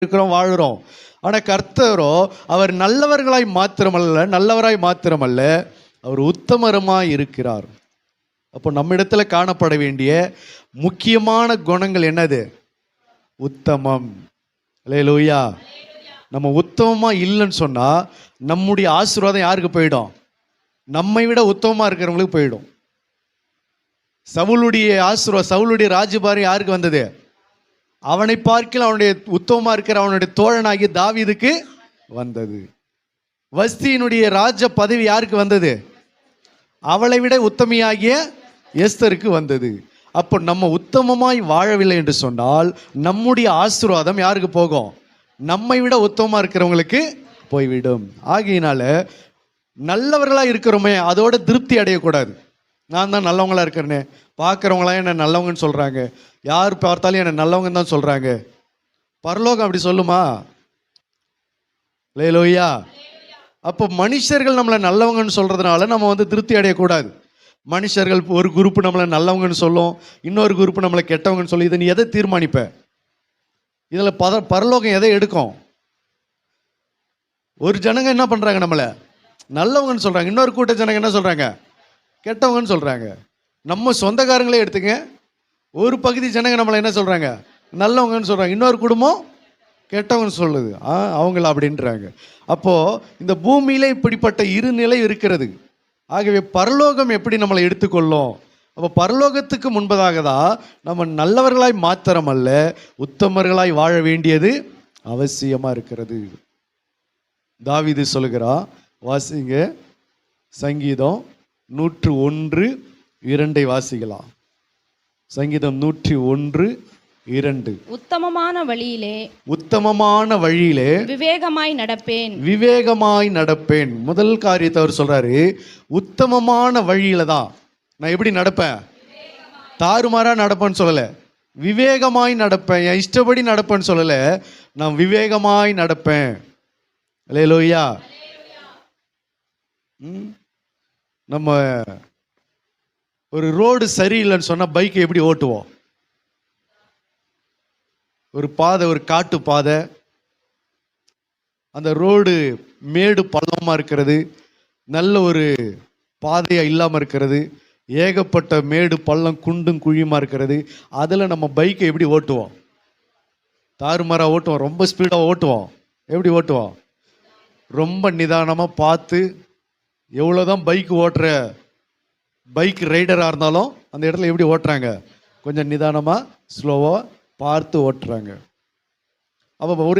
இருக்கிறோம், வாழுறோம். ஆனால் கர்த்தரோ அவர் நல்லவராய் மாத்திரமல்ல, அவர் உத்தமருமாய் இருக்கிறார். அப்போ நம்மிடத்துல காணப்பட வேண்டிய முக்கியமான குணங்கள் என்னது? உத்தமம். அல்லேலூயா. நம்ம உத்தமமா இல்லைன்னு சொன்னா நம்முடைய ஆசீர்வாதம் யாருக்கு போயிடும்? நம்மை விட உத்தமமா இருக்கிறவங்களுக்கு போயிடும். சவுலுடைய ராஜ்யபாரம் யாருக்கு வந்தது? அவனை பார்க்கல அவனுடைய உத்தமமா இருக்கிற அவனுடைய தோழனாகிய தாவீதுக்கு வந்தது. வஸ்தியினுடைய ராஜ பதவி யாருக்கு வந்தது? அவளை விட உத்தமியாகிய எஸ்தருக்கு வந்தது. அப்போ நம்ம உத்தமமாய் வாழவில்லை என்று சொன்னால் நம்முடைய ஆசீர்வாதம் யாருக்கு போகும்? நம்மை விட உத்தமமா இருக்கிறவங்களுக்கு போய்விடும். ஆகையினால நல்லவர்களா இருக்கிறோமே அதோட திருப்தி அடையக்கூடாது. நான் தான் நல்லவங்களா இருக்கிறேனே, பார்க்குறவங்களாம் என்ன நல்லவங்கன்னு சொல்கிறாங்க, யார் பார்த்தாலும் என்ன நல்லவங்கன்னு தான் சொல்கிறாங்க. பரலோகம் அப்படி சொல்லுமா? அல்லேலூயா. அப்போ மனுஷர்கள் நம்மளை நல்லவங்கன்னு சொல்கிறதுனால நம்ம திருப்தி அடையக்கூடாது. மனுஷர்கள் ஒரு குரூப்பு நம்மளை நல்லவங்கன்னு சொல்லும், இன்னொரு குரூப்பு நம்மளை கெட்டவங்கன்னு சொல்லி, இதை நீ எதை தீர்மானிப்ப? இதில் பரலோகம் எதை எடுக்கும்? ஒரு ஜனங்க என்ன பண்ணுறாங்க, நம்மளை நல்லவங்கன்னு சொல்கிறாங்க, இன்னொரு கூட்ட ஜனங்க என்ன சொல்கிறாங்க? கெட்டவங்கன்னு சொல்கிறாங்க. நம்ம சொந்தக்காரங்களே எடுத்துங்க, ஒரு பகுதி ஜனங்க நம்மளை என்ன சொல்கிறாங்க? நல்லவங்கன்னு சொல்கிறாங்க, இன்னொரு குடும்பம் கெட்டவங்கன்னு சொல்லுது, அவங்கள அப்படின்றாங்க. அப்போது இந்த பூமியிலே இப்படிப்பட்ட இருநிலை இருக்கிறது. ஆகவே பரலோகம் எப்படி நம்மளை எடுத்துக்கொள்ளும்? அப்போ பரலோகத்துக்கு முன்பதாக தான் நம்ம நல்லவர்களாய் மாத்திரமல்ல உத்தமர்களாய் வாழ வேண்டியது அவசியமாக இருக்கிறது. தாவீது சொல்லுகிறா, வாசிங்க சங்கீதம் 101:2 வாசிக்கலாம். சங்கீதம் 101:2. உத்தமமான வழியிலே விவேகமாய் நடப்பேன். முதல் காரியத்தை அவர் சொல்றாரு, உத்தமமான வழியில தான் நான் எப்படி நடப்பேன்? தாறுமாறா நடப்பேன்னு சொல்லல, விவேகமாய் நடப்பேன். என் இஷ்டப்படி நடப்பேன்னு சொல்லல, நான் விவேகமாய் நடப்பேன். அல்லேலூயா. நம்ம ஒரு ரோடு சரியில்லைன்னு சொன்னால் பைக்கை எப்படி ஓட்டுவோம்? ஒரு பாதை, ஒரு காட்டு பாதை, அந்த ரோடு மேடு பள்ளமாக இருக்கிறது, நல்ல ஒரு பாதையாக இல்லாமல் இருக்கிறது, ஏகப்பட்ட மேடு பள்ளம் குண்டும் குழியுமா இருக்கிறது. அதில் நம்ம பைக்கை எப்படி ஓட்டுவோம்? தாறுமாறாக ஓட்டுவோம், ரொம்ப ஸ்பீடாக ஓட்டுவோம். எப்படி ஓட்டுவோம்? ரொம்ப நிதானமாக பார்த்து, எவ்வளோதான் பைக் ரைடராக இருந்தாலும் அந்த இடத்துல எப்படி ஓட்டுறாங்க? கொஞ்சம் நிதானமாக ஸ்லோவாக பார்த்து ஓட்டுறாங்க. அப்போ ஒரு